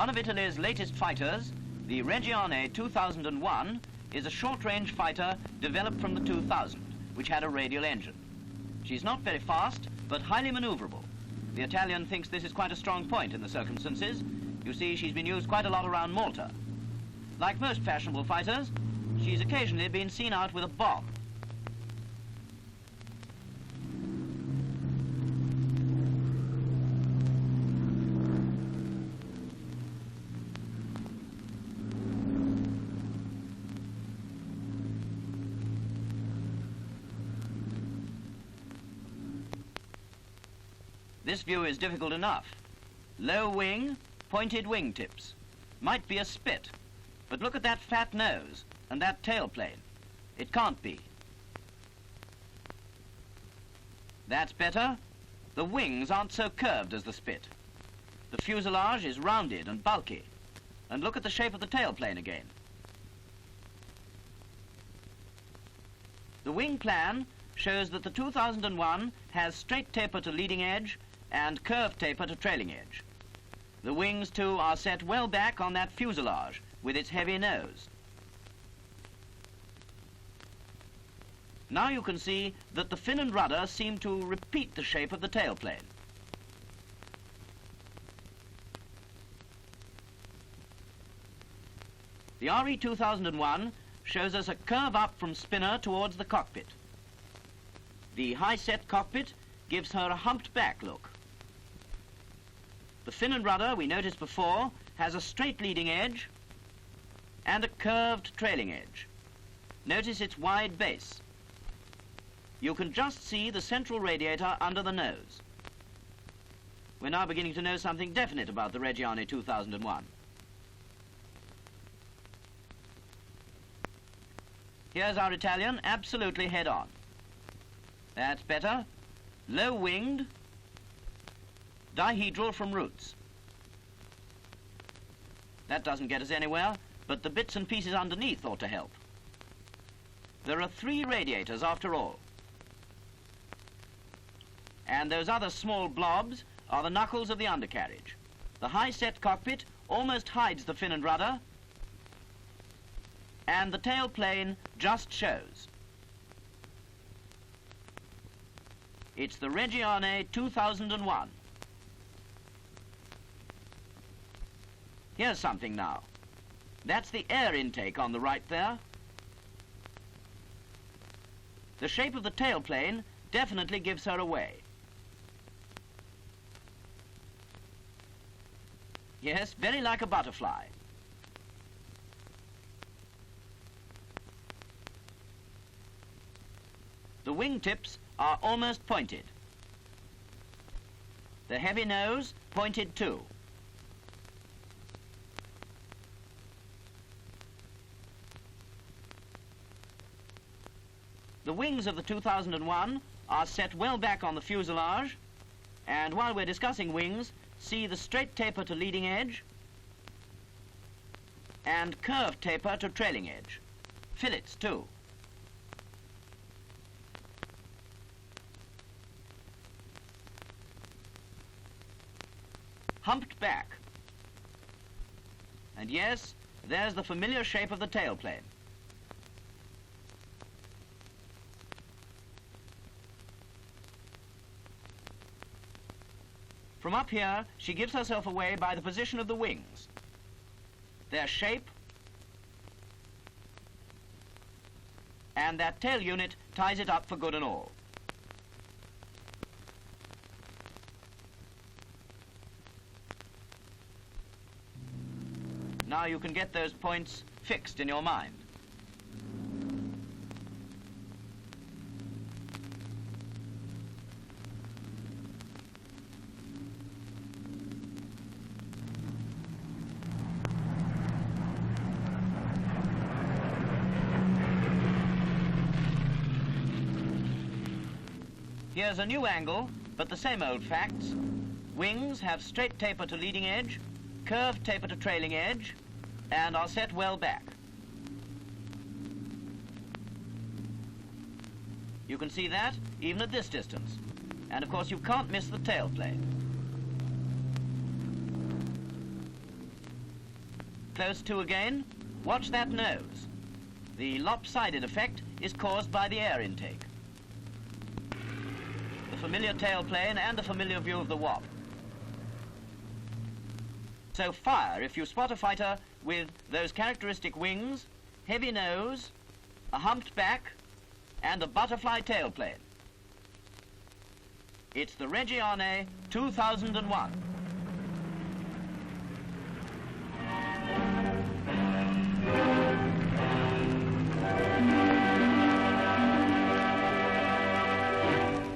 One of Italy's latest fighters, the Reggiane 2001, is a short-range fighter developed from the 2000, which had a radial engine. She's not very fast, but highly maneuverable. The Italian thinks this is quite a strong point in the circumstances. You see, she's been used quite a lot around Malta. Like most fashionable fighters, she's occasionally been seen out with a bomb. This view is difficult enough. Low wing, pointed wingtips. Might be a spit, but look at that fat nose and that tailplane. It can't be. That's better. The wings aren't so curved as the spit. The fuselage is rounded and bulky. And look at the shape of the tailplane again. The wing plan shows that the 2001 has straight taper to leading edge and curved taper to trailing edge. The wings, too, are set well back on that fuselage with its heavy nose. Now you can see that the fin and rudder seem to repeat the shape of the tailplane. The RE 2001 shows us a curve up from spinner towards the cockpit. The high-set cockpit gives her a humped back look. The fin and rudder, we noticed before, has a straight leading edge and a curved trailing edge. Notice its wide base. You can just see the central radiator under the nose. We're now beginning to know something definite about the Reggiane 2001. Here's our Italian, absolutely head-on. That's better. Low-winged, dihedral from roots. That doesn't get us anywhere, but the bits and pieces underneath ought to help. There are 3 radiators after all. And those other small blobs are the knuckles of the undercarriage. The high-set cockpit almost hides the fin and rudder, and the tailplane just shows. It's the Reggiane 2001. Here's something now. That's the air intake on the right there. The shape of the tailplane definitely gives her away. Yes, very like a butterfly. The wingtips are almost pointed. The heavy nose pointed too. The wings of the 2001 are set well back on the fuselage, and while we're discussing wings, see the straight taper to leading edge and curved taper to trailing edge. Fillets too. Humped back. And yes, there's the familiar shape of the tailplane. From up here, she gives herself away by the position of the wings, their shape, and that tail unit ties it up for good and all. Now you can get those points fixed in your mind. Here's a new angle, but the same old facts. Wings have straight taper to leading edge, curved taper to trailing edge, and are set well back. You can see that even at this distance. And of course you can't miss the tailplane. Close to again. Watch that nose. The lopsided effect is caused by the air intake. The familiar tailplane and a familiar view of the wop. So fire if you spot a fighter with those characteristic wings, heavy nose, a humped back, and a butterfly tailplane. It's the Reggiane 2001.